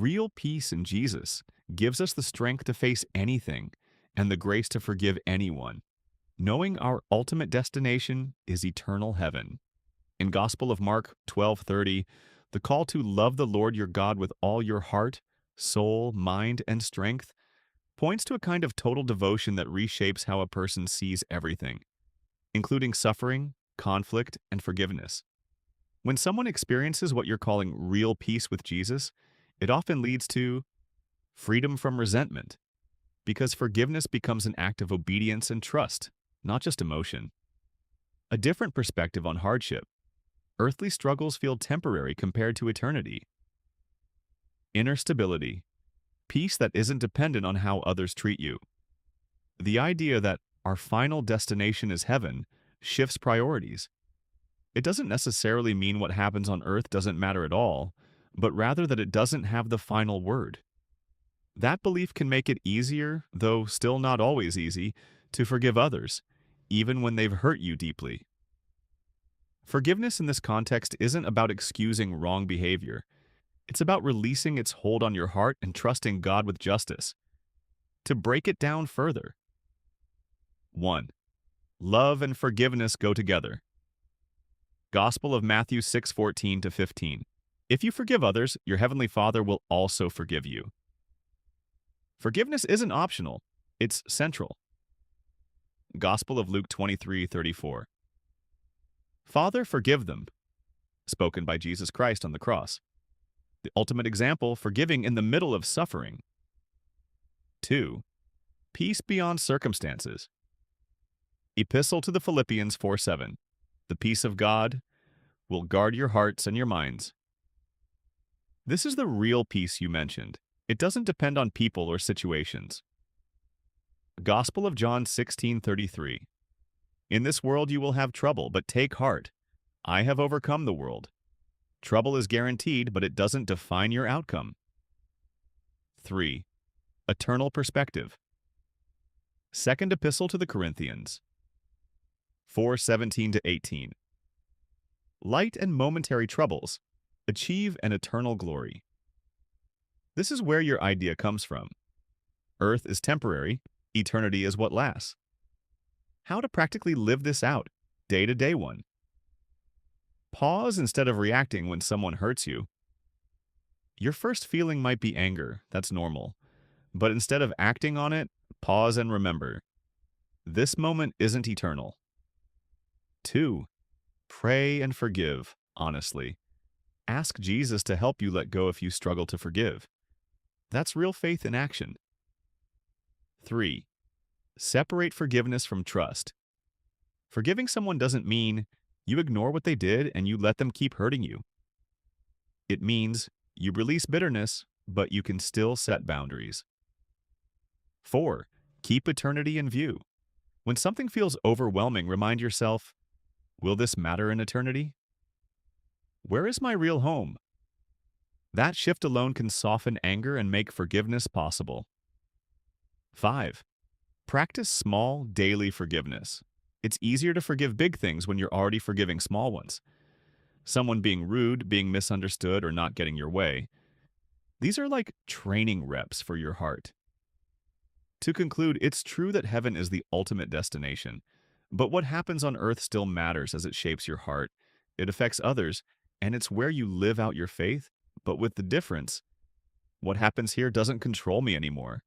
Real peace in Jesus gives us the strength to face anything and the grace to forgive anyone, knowing our ultimate destination is eternal heaven. In Gospel of Mark 12:30, the call to love the Lord your God with all your heart, soul, mind, and strength points to a kind of total devotion that reshapes how a person sees everything, including suffering, conflict, and forgiveness. When someone experiences what you're calling real peace with Jesus, it often leads to freedom from resentment, because forgiveness becomes an act of obedience and trust, not just emotion. A different perspective on hardship. Earthly struggles feel temporary compared to eternity. Inner stability. Peace that isn't dependent on how others treat you. The idea that our final destination is heaven shifts priorities. It doesn't necessarily mean what happens on earth doesn't matter at all, but rather that it doesn't have the final word. That belief can make it easier, though still not always easy, to forgive others, even when they've hurt you deeply. Forgiveness in this context isn't about excusing wrong behavior. It's about releasing its hold on your heart and trusting God with justice. To break it down further. 1. Love and forgiveness go together. Gospel of Matthew 6:14-15. If you forgive others, your heavenly Father will also forgive you. Forgiveness isn't optional, it's central. Gospel of Luke 23:34. Father, forgive them, spoken by Jesus Christ on the cross. The ultimate example, forgiving in the middle of suffering. 2. Peace beyond circumstances. Epistle to the Philippians 4:7. The peace of God will guard your hearts and your minds. This is the real peace you mentioned. It doesn't depend on people or situations. Gospel of John 16:33. In this world you will have trouble, but take heart. I have overcome the world. Trouble is guaranteed, but it doesn't define your outcome. 3. Eternal perspective. Second Epistle to the Corinthians 4:17-18. Light and momentary troubles achieve an eternal glory. This is where your idea comes from. Earth is temporary, eternity is what lasts. How to practically live this out, day-to-day one. Pause instead of reacting when someone hurts you. Your first feeling might be anger, that's normal. But instead of acting on it, pause and remember. This moment isn't eternal. 2. Pray and forgive, honestly. Ask Jesus to help you let go if you struggle to forgive. That's real faith in action. 3. Separate forgiveness from trust. Forgiving someone doesn't mean you ignore what they did and you let them keep hurting you. It means you release bitterness, but you can still set boundaries. 4. Keep eternity in view. When something feels overwhelming, remind yourself, will this matter in eternity? Where is my real home? That shift alone can soften anger and make forgiveness possible. 5. Practice small, daily forgiveness. It's easier to forgive big things when you're already forgiving small ones. Someone being rude, being misunderstood, or not getting your way. These are like training reps for your heart. To conclude, it's true that heaven is the ultimate destination, but what happens on earth still matters as it shapes your heart. It affects others, and it's where you live out your faith, but with the difference, what happens here doesn't control me anymore.